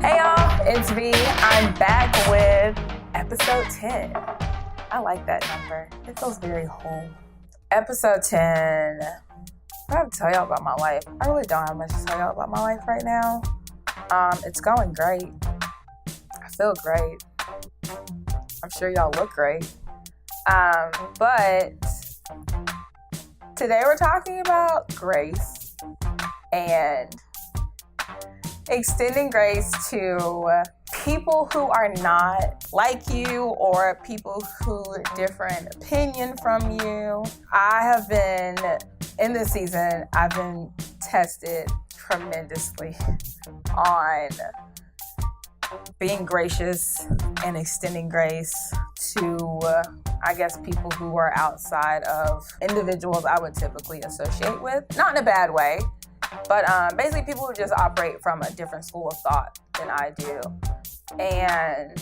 Hey y'all, it's V. I'm back with episode 10. I like that number. It feels very whole. Episode 10. I have to tell y'all about my life. I really don't have much to tell y'all about my life right now. It's going great. I feel great. I'm sure y'all look great. But today we're talking about grace and extending grace to people who are not like you or people who different opinion from you. I have been, in this season, I've been tested tremendously on being gracious and extending grace to, I guess, people who are outside of individuals I would typically associate with. Not in a bad way, but basically people who just operate from a different school of thought than I do. And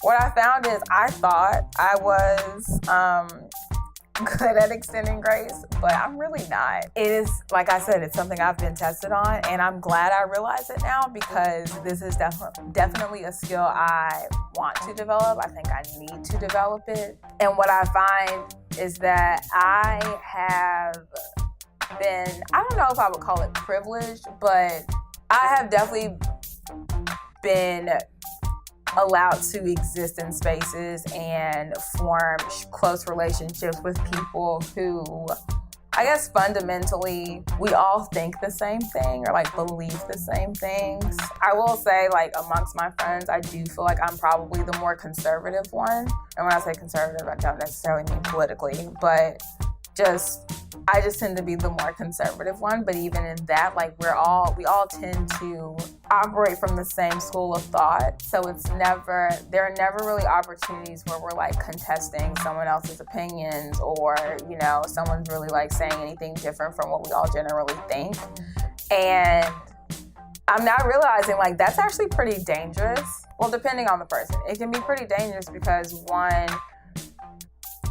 what I found is I thought I was good at extending grace, but I'm really not. It is, like I said, it's something I've been tested on, and I'm glad I realize it now because this is definitely a skill I want to develop. I think I need to develop it. And what I find is that I have been, I don't know if I would call it privileged, but I have definitely been allowed to exist in spaces and form close relationships with people who, I guess fundamentally, we all think the same thing or like believe the same things. I will say, like, amongst my friends, I do feel like I'm probably the more conservative one. And when I say conservative, I don't necessarily mean politically, but I just tend to be the more conservative one. But even in that, like, we all tend to operate from the same school of thought. So there are never really opportunities where we're like contesting someone else's opinions or, you know, someone's really like saying anything different from what we all generally think. And I'm now realizing like that's actually pretty dangerous. Well, depending on the person, it can be pretty dangerous because one,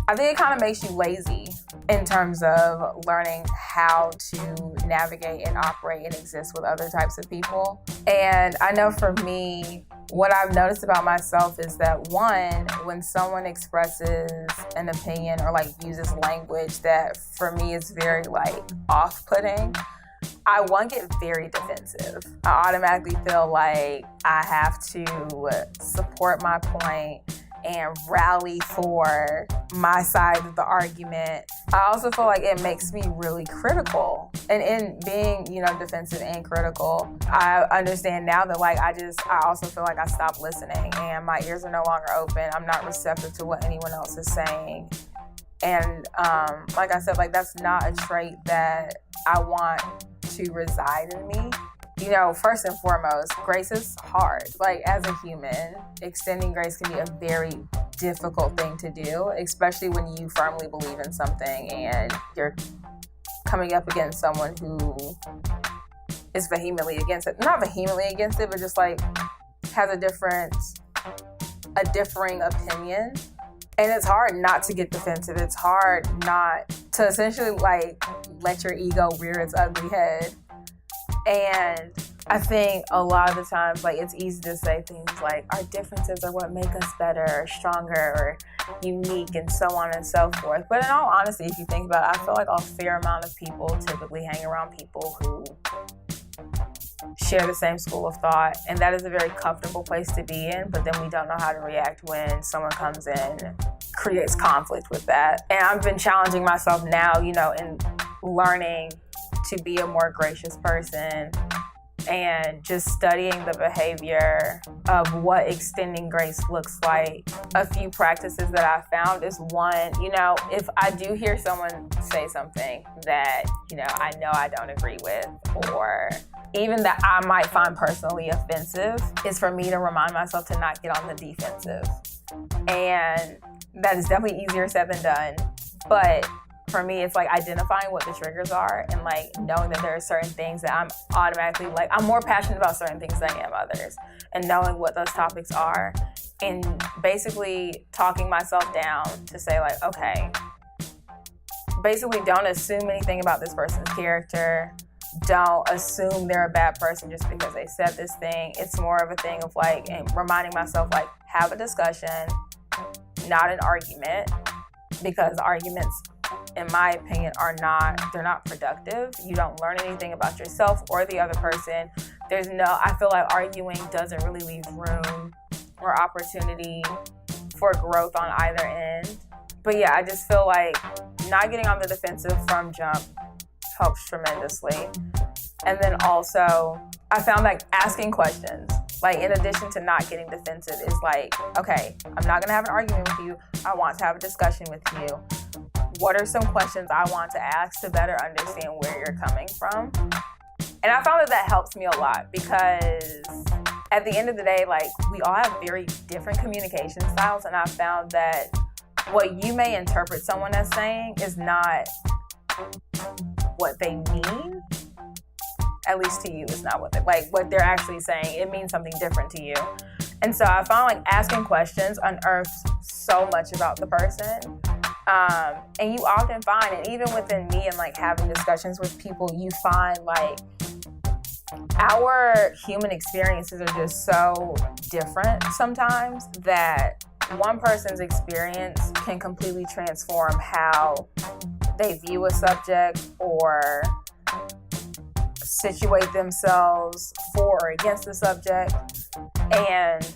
I think it kind of makes you lazy in terms of learning how to navigate and operate and exist with other types of people. And I know for me, what I've noticed about myself is that one, when someone expresses an opinion or like uses language that for me is very like off-putting, I get very defensive. I automatically feel like I have to support my point and rally for my side of the argument. I also feel like it makes me really critical. And in being, you know, defensive and critical, I understand now that like I also feel like I stopped listening and my ears are no longer open. I'm not receptive to what anyone else is saying. And like I said, like that's not a trait that I want to reside in me. You know, first and foremost, grace is hard. Like, as a human, extending grace can be a very difficult thing to do, especially when you firmly believe in something and you're coming up against someone who is vehemently against it. Not vehemently against it, but just like has a differing opinion. And it's hard not to get defensive. It's hard not to essentially like let your ego rear its ugly head. And I think a lot of the times, like, it's easy to say things like our differences are what make us better or stronger or unique and so on and so forth. But in all honesty, if you think about it, I feel like a fair amount of people typically hang around people who share the same school of thought. And that is a very comfortable place to be in. But then we don't know how to react when someone comes in, creates conflict with that. And I've been challenging myself now, you know, in learning to be a more gracious person and just studying the behavior of what extending grace looks like. A few practices that I found is one, you know, if I do hear someone say something that, you know I don't agree with, or even that I might find personally offensive, is for me to remind myself to not get on the defensive. And that is definitely easier said than done. But for me, it's like identifying what the triggers are and like knowing that there are certain things that I'm automatically like, I'm more passionate about certain things than I am others, and knowing what those topics are and basically talking myself down to say like, okay, basically don't assume anything about this person's character. don't assume they're a bad person just because they said this thing. It's more of a thing of like, and reminding myself, like, have a discussion, not an argument, because arguments, in my opinion, they're not productive. You don't learn anything about yourself or the other person. I feel like arguing doesn't really leave room or opportunity for growth on either end. But yeah, I just feel like not getting on the defensive from jump helps tremendously. And then also, I found like asking questions, like in addition to not getting defensive, is like, okay, I'm not gonna have an argument with you. I want to have a discussion with you. What are some questions I want to ask to better understand where you're coming from? And I found that helps me a lot, because at the end of the day, like, we all have very different communication styles, and I found that what you may interpret someone as saying is not what they mean. At least to you, it's not what they're actually saying. It means something different to you. And so I found like asking questions unearths so much about the person. And you often find, and even within me and like having discussions with people, you find like our human experiences are just so different sometimes that one person's experience can completely transform how they view a subject or situate themselves for or against the subject. And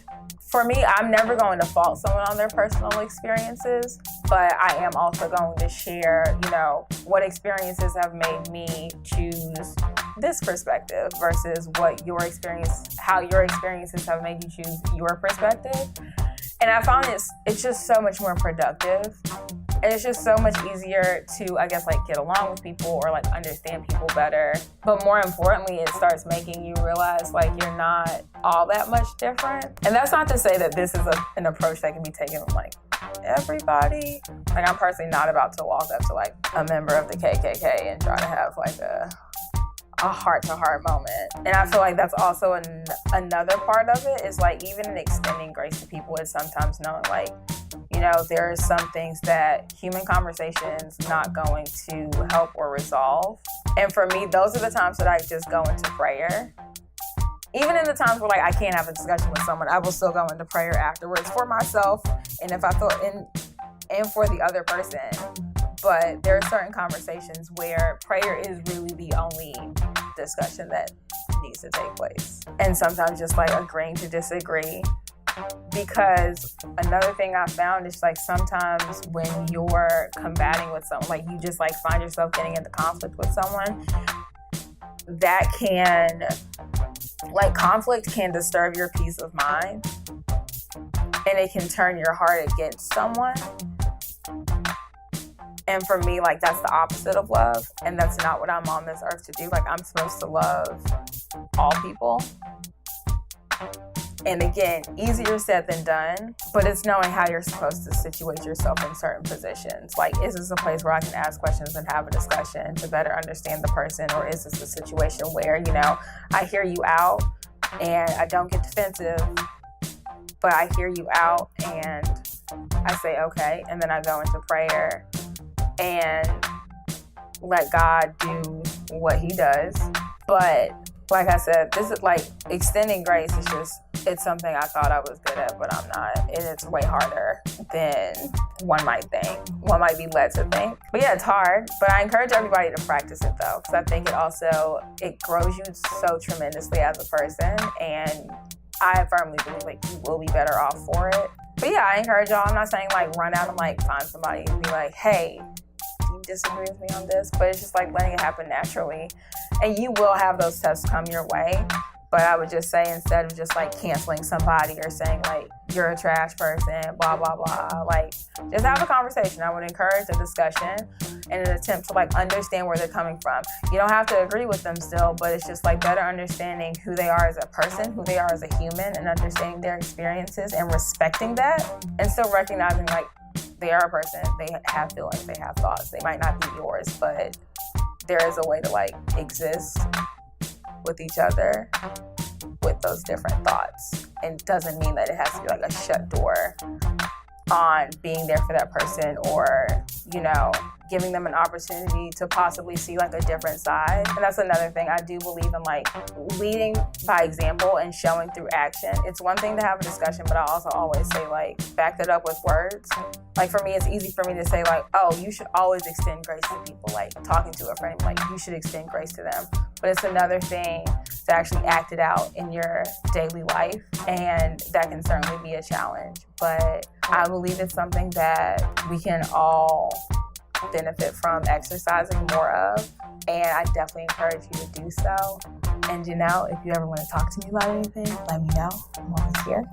for me, I'm never going to fault someone on their personal experiences, but I am also going to share, what experiences have made me choose this perspective versus how your experiences have made you choose your perspective. And I found it's just so much more productive. And it's just so much easier to, I guess, like, get along with people or like understand people better. But more importantly, it starts making you realize like you're not all that much different. And that's not to say that this is an approach that can be taken with like everybody. Like, I'm personally not about to walk up to like a member of the KKK and try to have like a heart-to-heart moment. And I feel like that's also another part of it, is like, even in extending grace to people, is sometimes knowing like, there are some things that human conversation's not going to help or resolve. And for me, those are the times that I just go into prayer. Even in the times where like I can't have a discussion with someone, I will still go into prayer afterwards for myself, and if I feel and for the other person. But there are certain conversations where prayer is really the only discussion that needs to take place. And sometimes just like agreeing to disagree. Because another thing I found is like sometimes when you're combating with someone, like you just like find yourself getting into conflict with someone, that can, like, conflict can disturb your peace of mind, and it can turn your heart against someone. And for me, like, that's the opposite of love. And that's not what I'm on this earth to do. Like, I'm supposed to love all people. And again, easier said than done, but it's knowing how you're supposed to situate yourself in certain positions. Like, is this a place where I can ask questions and have a discussion to better understand the person? Or is this a situation where, I hear you out and I don't get defensive, but I hear you out and I say, okay, and then I go into prayer and let God do what he does. But like I said, this is like extending grace it's something I thought I was good at, but I'm not. And it's way harder than one might be led to think. But yeah, it's hard, but I encourage everybody to practice it though, because I think it grows you so tremendously as a person. And I firmly believe like you will be better off for it. But yeah, I encourage y'all. I'm not saying like run out and like find somebody and be like, hey, do you disagree with me on this? But it's just like letting it happen naturally. And you will have those tests come your way. But I would just say, instead of just like canceling somebody or saying like you're a trash person, blah, blah, blah, like just have a conversation. I would encourage a discussion in an attempt to like understand where they're coming from. You don't have to agree with them still, but it's just like better understanding who they are as a person, who they are as a human, and understanding their experiences and respecting that, and still recognizing like they are a person, they have feelings, they have thoughts. They might not be yours, but there is a way to like exist with each other with those different thoughts. And doesn't mean that it has to be like a shut door on being there for that person or, giving them an opportunity to possibly see like a different side. And that's another thing. I do believe in like leading by example and showing through action. It's one thing to have a discussion, but I also always say like back that up with words. Like for me, it's easy for me to say like, oh, you should always extend grace to people. Like talking to a friend, like you should extend grace to them. But it's another thing to actually act it out in your daily life. And that can certainly be a challenge. But I believe it's something that we can all benefit from exercising more of. And I definitely encourage you to do so. And Janelle, if you ever want to talk to me about anything, let me know. I'm always here.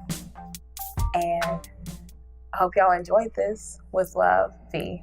And I hope y'all enjoyed this. With love, V.